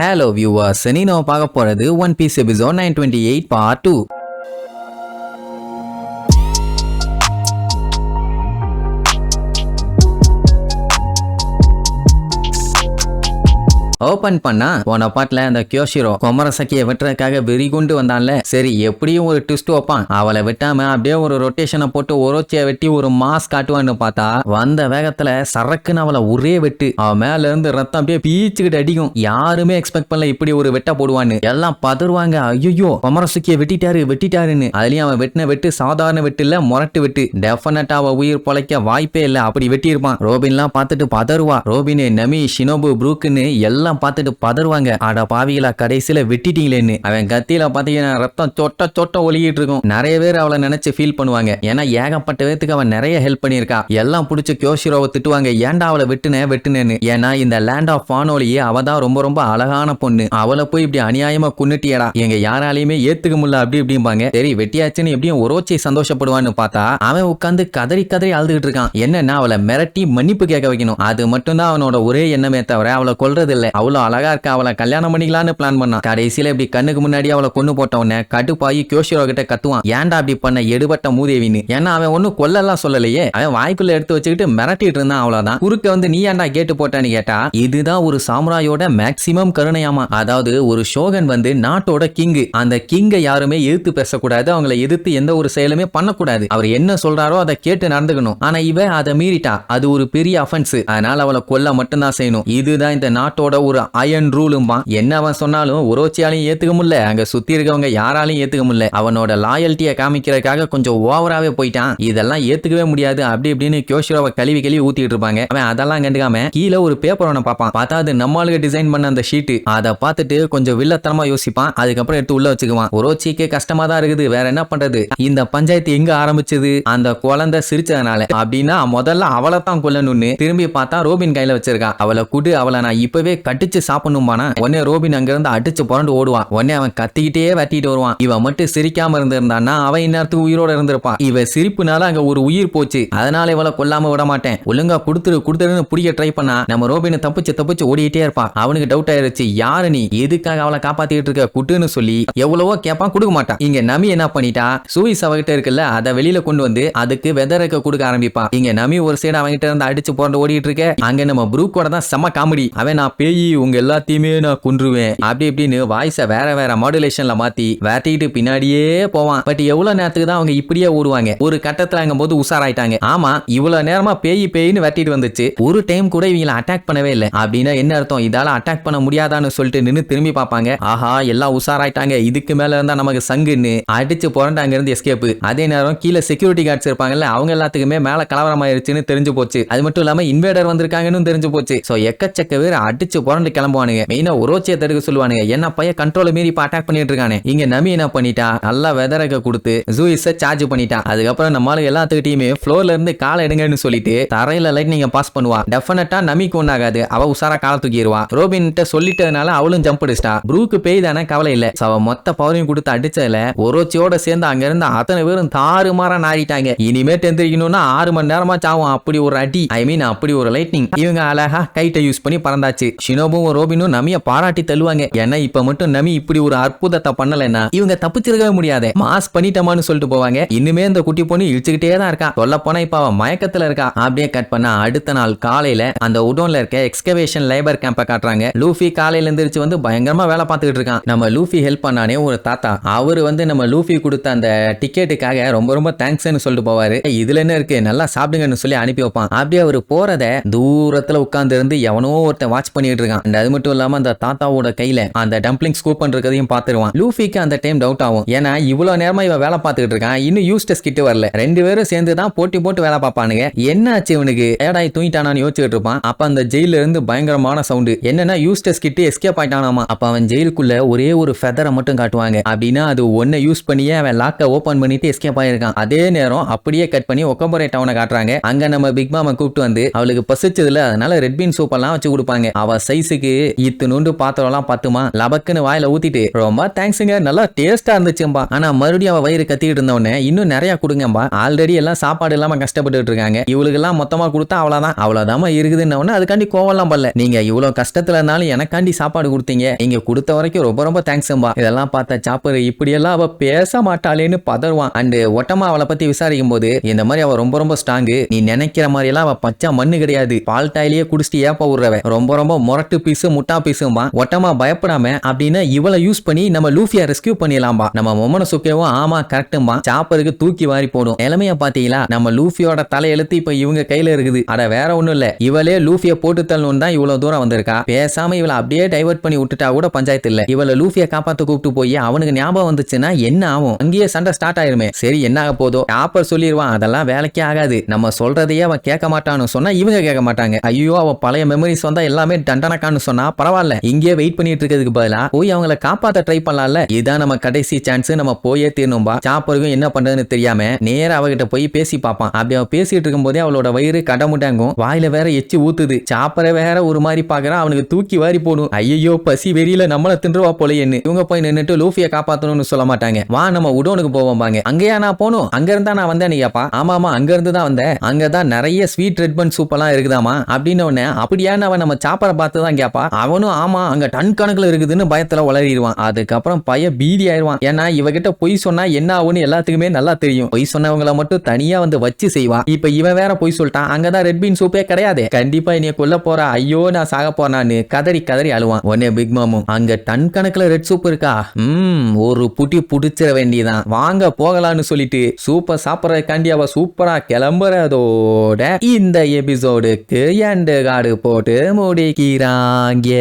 Hello viewers, நீ நம்ம பார்க்க போறது One Piece episode 928 part 2. Open பண்ணா போன பாட்டுல அந்த கியோஷிரோ கொமரசக்கியை வெட்டுறதுக்காக வெறி கொண்டு வந்தான்ல. சரி எப்படியும் ஒரு ட்விஸ்ட் வைப்பான். அவளை வெட்டாம அப்படியே ஒரு ரொட்டேஷனை போட்டு ஒரோச்சியை வெட்டி ஒரு மாஸ் காட்டுவான்னு பார்த்தா வந்த வேகத்துல சரக்குன்னு அவளை ஒரே வெட்டு. அவன் மேல இருந்து ரத்தம் அப்படியே பீச்சுக்கிட்டு அடிக்கும். யாருமே எக்ஸ்பெக்ட் பண்ணல இப்படி ஒரு வெட்ட போடுவான்னு. எல்லாம் பதறுவாங்க. ஐயோ கொமரசக்கியை வெட்டிட்டாருன்னு. அதுலயும் அவன் வெட்டின வெட்டு சாதாரண வெட்டு இல்ல, முரட்டு வெட்டு. டெஃபினட்டா அவ உயிர் பொழைக்க வாய்ப்பே இல்ல. அப்படி வெட்டியிருப்பான். ரோபின்லாம் பார்த்துட்டு பதறுவா. ரோபின், நமி, ஷினோபு, ப்ரூக்குன்னு எல்லாம் பார்த்துட்டு பதறுவாங்க. ஆட பாவிகளா கடைசியில வெட்டிட்டீங்களேன்னு. அவன் கத்தியில பாத்தீங்கன்னா ரத்தம் சொட்ட ஒலிக்கிட்டு இருக்கும். நிறைய பேர் அவளை நினைச்சு ஃபீல் பண்ணுவாங்க. ஏன்னா ஏகப்பட்ட பேருக்கு அவன் நிறைய ஹெல்ப் பண்ணியிருக்கா. எல்லாம் பிடிச்சி கியோஷிரோவை திட்டுவாங்க, ஏன்டா அவளை வெட்டுனேன்னு. ஏன்னா இந்த லேண்ட் ஆஃப் வானோலியே அவதான் ரொம்ப அழகான பொண்ணு. அவளை போய் இப்படி அநியாயமா குன்னுட்டியடா, எங்க யாராலையுமே ஏத்துக்க முடியல அப்படி இப்படிம்பாங்க. சரி வெட்டியாச்சுன்னு எப்படியும் ஒரோச்சி சந்தோஷப்படுவான்னு பார்த்தா அவன் உட்காந்து கதறி அழுதுகிட்டு இருக்கான். என்னன்னா அவளை மிரட்டி மன்னிப்பு கேட்க வைக்கணும். அது மட்டும் தான் அவனோட ஒரே எண்ணமே தவிர அவளை கொல்றது இல்லை. அவ்வளவு அழகா இருக்கா, அவளை கல்யாணம் பண்ணிக்கலான்னு பிளான் பண்ணான். கடைசியில இப்படி கண்ணுக்கு முன்னாடி அவளை கொண்டு போட்டவன கடுப்பாயி கியோஷிரோ கிட்ட கத்துவான், ஏன்டா அப்படி பண்ண எடுபட்ட மூதேவின்னு. ஏன்னா அவன் ஒன்னும் கொல்லலாம் சொல்லலையே. அவன் வாய்க்குள்ள எடுத்து வச்சுக்கிட்டு மிரட்டிட்டு இருந்தான். அவ்வளவுதான். குறுக்க வந்து நீ ஏன்டா கேட்டு போட்டான்னு கேட்டா இதுதான் ஒரு சாமுராயோட மேக்சிமம் கருணையாமா. அதாவது ஒரு ஷோகன் வந்து நாட்டோட கிங்கு. அந்த கிங்கை யாருமே எதிர்த்து பேசக்கூடாது, அவங்களை எதிர்த்து எந்த ஒரு செயலுமே பண்ணக்கூடாது. அவர் என்ன சொல்றாரோ அதை கேட்டு நடந்துக்கணும். ஆனா இவ அதை மீறிட்டா, அது ஒரு பெரிய அஃபென்ஸ். அதனால அவளை கொல்ல மட்டும்தான் செய்யணும். இதுதான் இந்த நாட்டோட ஒரு அயன் ரூலும்பா. என்ன அவன் சொன்னாலும் ஒரோச்சியாலையும் ஏத்துக்க முடியல, அங்க சுத்தி இருக்கவங்க யாராலையும் ஏத்துக்க முடியல. அவனோட லாயல்ட்டியை காமிக்கிறதுக்காக கொஞ்சம் ஓவராவே போயிட்டான். இதெல்லாம் ஏத்துக்கவே முடியாது அப்படி இப்படின்னு கியோஷிரோவை கழுவி ஊத்திட்டு இருப்பாங்க. அவன் அதெல்லாம் கண்டுக்காம கீழே ஒரு பேப்பர் ஒன்று பார்ப்பான். பார்த்தா அது நம்மளுக்கு டிசைன் பண்ண அந்த ஷீட். அதை பார்த்துட்டு கொஞ்சம் வில்லத்தனமா யோசிப்பான். அதுக்கப்புறம் எடுத்து உள்ள வச்சுக்குவான். ஒரோச்சிக்கு கஷ்டமா தான் இருக்குது, வேற என்ன பண்றது. இந்த பஞ்சாயத்து எங்க ஆரம்பிச்சது, அந்த குழந்தை சிரிச்சதுனால அப்படின்னா முதல்ல அவளை தான் கொல்லணும்னு. திரும்பி பார்த்தா ரோபின் கையில வச்சிருக்கா. அவளை குடு, அவளை நான் இப்பவே கட்டிச்சு சாப்பிடணும்பானா. உடனே ரோபின் அங்க இருந்து அடிச்சு புரண்டு ஓடுவான். உடனே அவன் கத்திக்கிட்டே வெட்டிட்டு வருவான். இவன் மட்டும் சிரிக்காம இருந்திருந்தான்னா அவன் இந்நேரத்துக்கு உயிரோட இருந்திருப்பான். இவ சிரிப்புனால அங்க ஒரு உயிர் போச்சு. அதனால இவளை கொல்லாம விட மாட்டேன், ஒழுங்கா கொடுத்துருன்னு பிடிக்க ட்ரை பண்ணா நம்ம ரோபினை தப்பிச்சு ஓடிட்டே இருப்பான். அவனுக்கு டவுட் ஆயிருச்சு, யாரு நீ, எதுக்காக அவளை காப்பாத்திட்டு இருக்க, குட்டுன்னு சொல்லி எவ்வளவோ கேட்பான், கொடுக்க மாட்டான். இங்க நமி என்ன பண்ணிட்டா, சூயிஸ் அவகிட்ட இருக்குல்ல அதை வெளியில கொண்டு வந்து அதுக்கு வெதரக்க கொடுக்க ஆரம்பிப்பான். இங்க நமி ஒரு சைடு அவங்கிட்ட இருந்து அடிச்சு புரண்டு ஓடிட்டு இருக்க. அங்க நம்ம ப்ரூக்கோட தான் செம காமெடி. அவன் நான் பேய் உங்க எல்லாத்தையுமே நான் கொன்றுவேன் அப்படி இப்படின்னு வாய்ஸை வேற மாடுலேஷன்ல மாத்தி வேட்டிட்டு பின்னாடியே போவான். பட் எவ்வளவு நேரத்துக்கு தான் அவங்க இப்படியே ஓடுவாங்க. ஒரு கட்டத்துல அங்க போது உஷாராயிட்டாங்க. ஆமா இவ்வளவு நேரமா பேய்னு வெட்டிட்டு வந்துச்சு, ஒரு டைம் கூட இவங்களை அட்டாக் பண்ணவே இல்லை. அப்படின்னா என்ன அர்த்தம், இதால அட்டாக் பண்ண முடியாதான்னு சொல்லிட்டு நின்று திரும்பி பார்ப்பாங்க. ஆஹா எல்லாம் உஷாராயிட்டாங்க, இதுக்கு மேல இருந்தா நமக்கு சங்குன்னு அடிச்சு புரண்டு அங்க இருந்து எஸ்கேப். அதே நேரம் கீழே செக்யூரிட்டி கார்ட்ஸ் இருப்பாங்கல்ல, அவங்க எல்லாத்துக்குமே மேல கலவரமாயிருச்சுன்னு தெரிஞ்சு போச்சு. அது மட்டும் இல்லாம இன்வேடர் வந்திருக்காங்கன்னு தெரிஞ்சு போச்சு. சோ எக்கச்சக்க பேர் அடிச்சு புரண்டு கிளம்புவானுங்க. மெயினா ஒரோச்சியை தடுக்க சொல்லுவானுங்க. என்ன பையன் கண்ட்ரோல மீறி இப்ப அட்டாக் பண்ணிட்டு இருக்கானே. இங்க நமி என்ன பண்ணிட்டா, நல்லா வெதரக்க கொடுத்து ஜூயிஸ சார்ஜ் பண்ணிட்டா. அதுக்கப்புறம் நம்மளால எல்லாத்துக்கிட்டையுமே ஃப்ளோர்ல இருந்து காலை எடுங்கன்னு சொல்லிட்டு தரையில லைட்னிங்க பாஸ் பண்ணுவா. டெஃபினட்டா நமிக்கு ஒண்ணாகாது, அவ உசாரா காலை தூக்கிடுவா. ரோபின் சொல்லிட்டதுனால அவளும் ஜம்ப் அடிச்சிட்டா. ப்ரூக்கு பேய் தானே, கவலை இல்ல. அவ மொத்த பவரையும் கொடுத்து அடிச்சதுல ஒரோச்சியோட சேர்ந்து அங்க இருந்து அத்தனை பேரும் தாறுமாறா நாரிட்டாங்க. இனிமேட்டு எந்திரிக்கணும்னா 6 மணி நேரமா சாவும். அப்படி ஒரு அடி, ஐ மீன் அப்படி ஒரு லைட்னிங். இவங்க அழகா கைட்டை யூஸ் பண்ணி பறந்தாச்சு. ஷினோபும் ரோபினும் நமிய பாராட்டி தள்ளுவாங்க. ஏன்னா இப்ப மட்டும் நமி இப்படி ஒரு அற்புதத்தை பண்ணலன்னா இவங்க தப்பிச்சிருக்கவே முடியாது. மாஸ் பண்ணிட்டோமான்னு சொல்லிட்டு போவாங்க. இன்னுமே இந்த குட்டி பொண்ணு இழுச்சுக்கிட்டே தான் இருக்கா. சொல்ல போனா இப்ப அவ மயக்கத்துல இருக்கா. அப்படியே கட் பண்ணா அடுத்த நாள் காலையில அந்த உடோன்ல இருக்க எக்ஸ்கவேஷன் லேபர் கேம்ப காட்டுறாங்க. லூஃபி காலையில எந்திரிச்சு வந்து பயங்கரமா வேலை பார்த்துக்கிட்டு இருக்கான். நம்ம லூஃபி ஹெல்ப் பண்ணானே ஒரு தாத்தா, அவரு வந்து நம்ம லூஃபி கொடுத்த அந்த டிக்கெட்டுக்காக ரொம்ப தேங்க்ஸ்ன்னு சொல்லிட்டு போவாரு. இதுல என்ன இருக்கு, நல்லா சாப்பிடுங்கன்னு சொல்லி அனுப்பி வைப்பான். அப்படியே அவரு போறத தூரத்துல உட்கார்ந்து இருந்து எவனோ ஒருத்தன் வாட்ச் பண்ணிட்டு இருக்கான். அது மட்டும் இல்லாம அந்த தாத்தாவோட கையில அந்த டம்ப்ளிங் ஸ்கூப் பண்றதையும் பாத்துருவான். லூஃபிக்கு அந்த டைம் டவுட் ஆகும். ஏன்னா இவ்வளவு நேரமா இவன் வேலை பார்த்துக்கிட்டு இருக்கான், இன்னும் யூஸ்டஸ் கிட்ட வரல. ரெண்டு பேரும் சேர்ந்து தான் போட்டி போட்டு வேலை பார்ப்பானுங்க. என்ன ஆச்சு இவனுக்கு, ஏடாய் தூங்கிட்டானான்னு யோசிச்சுட்டு இருப்பான். அப்ப அந்த ஜெயில இருந்து பயங்கரமான சவுண்டு. என்னன்னா யூஸ்டஸ் கிட்ட எஸ்கேப் ஆயிட்டானாமா. அப்ப அவன் ஜெயிலுக்குள்ள ஒரே ஒரு ஃபெதரை மட்டும் காட்டுவாங்க. அப்படின்னா அது ஒன்ன யூஸ் பண்ணியே அவன் லாக்க ஓபன் பண்ணிட்டு எஸ்கேப் ஆயிருக்கான். அதே நேரம் அப்படியே கட் பண்ணி ஒக்கபரே டவுனை காட்டுறாங்க. அங்க நம்ம பிக் மாமா கூப்பிட்டு வந்து அவளுக்கு பசிச்சதுல அதனால ரெட் பீன் சூப் எல்லாம் வச்சு கொடுப்பாங்க. அவ சைஸுக்கு இத்துணுண்டு பாத்திரம்லாம் பத்துமா லபக்குன்னு வாயில ஊத்திட்டு ரொம்ப தேங்க்ஸுங்க நல்லா டேஸ்டா இருந்துச்சும்பா. ஆனா மறுபடியும் அவ வயிறு கத்திட்டு இருந்தவனே இன்னும் நிறைய கொடுங்கம்பா, ஆல்ரெடி எல்லாம் சாப்பாடு இல்லாம கஷ்டப்பட்டு இருக்காங்க, இவளுக்கு எல்லாம் மொத்தமா கொடுத்தா அவ்வளவுதான் இருக்குதுன்னு அதுக்காண்டி கோவம்லாம் பல்ல. நீங்க இவ்வளவு கஷ்டத்துல இருந்தாலும் எனக்காண்டி சாப்பாடு கொடுத்தீங்க, நீங்க கொடுத்த வரைக்கும் ரொம்ப ரொம்ப தேங்க்ஸ்ம்பா. இதெல்லாம் பார்த்த சாப்பர் இப்படியெல்லாம் அவ பேச மாட்டாளேன்னு பதறுவான். அண்ட் ஒட்டமா அவளை பத்தி விசாரிக்கும் போது இந்த மாதிரி அவ ரொம்ப ரொம்ப ஸ்ட்ராங்கு, நீ நினைக்கிற மாதிரி எல்லாம் அவ பச்சை மண்ணு கிடையாது, பால் டாயிலேயே குடிச்சிட்டு ஏப்ப விடுறவ, ரொம்ப ரொம்ப முரட்டு பீஸு முட்டா பீஸும்பா. ஒட்டமா பயப்படாம அப்படின்னு இவளை யூஸ் பண்ணி நம்ம லூஃபியா ரெஸ்கியூ பண்ணிடலாம்பா. நம்ம மொமனசுக்கேவும் ஆமா கரெக்டும்பா, சாப்பருக்கு தூக்கி வாரி போடும். நிலைமைய பாத்தீங்களா, நம்ம லூஃபியோட தலையெழுத்து இப்ப இவங்க கையில இருக்குது. அட வேற ஒண்ணும் இல்ல, இவளே லூஃபிய போட்டு தள்ளணும் தான் இவ்வளவு தூரம் வந்திருக்கா. பேசாம இவளை அப்படியே டைவர்ட் பண்ணி விட்டுட்டா கூட பஞ்சாயத்து இல்ல. இவளை லூஃபிய காப்பாத்த கூப்பிட்டு போய் அவனுக்கு ஞாபகம் வந்துச்சுன்னா என்ன ஆகும், அங்கேயே சண்டை ஸ்டார்ட் ஆயிருமே. சரி என்ன ஆக போதோ, சாப்பர் சொல்லிடுவான் அதெல்லாம் வேலைக்கே ஆகாது, நம்ம சொல்றதையே அவன் கேட்க மாட்டான்னு சொன்னா இவங்க கேட்க மாட்டாங்க. ஐயோ அவ பழைய மெமரிஸ் வந்தா எல்லாமே டண்டனக்கான்னு சொன்னா பரவாயில்ல, இங்கே வெயிட் பண்ணிட்டு இருக்கிறதுக்கு பதிலா போய் அவங்கள காப்பாத்த ட்ரை பண்ணலாம்ல. இதான் நம்ம கடைசி சான்ஸ், நம்ம போயே தீரணும்பா. சாப்பருக்கும் என்ன பண்றதுன்னு தெரியாம நேர அவகிட்ட போய் பேசி பார்ப்பான். அப்படி அவ பேசிட்டு இருக்கும் போதே அவளோட வயிறு கடமுட்டாங்கும், வாயில வேற எச்சு ஊத்துது. சாப்பரை வேற ஒரு மாதிரி பாக்குறான், அவனுக்கு தூக்கி வாரி போடும். ஐயோ பசி வெறியில நம்மள தின்றுவா போலையேன்னு இவங்க போய் நின்னுட்டு லூஃபியை காப்பாத்தணும்னு சொல்ல மாட்டாங்க. வா நம்ம உடோனுக்கு போவோம் பாங்க. அங்கேயா நான் போகணும், அங்க இருந்தா நான் வந்தேன் நீப்பா. ஆமாமா அங்க இருந்து தான் வந்தேன், அங்கதான் நிறைய ஸ்வீட் ரெட் பன் சூப் எல்லாம் இருக்குதாமா அப்படின்னு உடனே அப்படியான அவன் நம்ம சாப்பரை பார்த்து தான் கேப்பா. அவனும் ஆமா அங்க டன் கணக்குல இருக்குதுன்னு பயத்துல வளரிடுவான். அதுக்கப்புறம் பைய பீதி ஆயிடுவான். ஏன்னா இவகிட்ட பொய் சொன்னா என்ன ஆகுன்னு எல்லாத்துக்குமே நல்லா தெரியும். பொய் சொன்னவங்களை மட்டும் தனியா வந்து வச்சு செய்வா. இப்ப இவன் வேற பொய் சொல்லிட்டான், அங்கதான் ரெட் பீன் சூப்பே கிடையாது, கண்டிப்பா என்னைய கொல்ல போறா, ஐயோ நான் சாக போறான்னு கதறி கதறி அழுவான். உடனே பிக் மாமும் அங்க டன் கணக்குல ரெட் சூப் இருக்கா, ஒரு புட்டி புடிச்சிட வேண்டியதான், வாங்க போகலான்னு சொல்லிட்டு சூப்பர் சாப்பிடறதுக்காண்டி அவ சூப்பரா கிளம்புறதோட இந்த எபிசோடுக்கு எண்டு கார்டு போட்டு முடிக்கிறாங்க.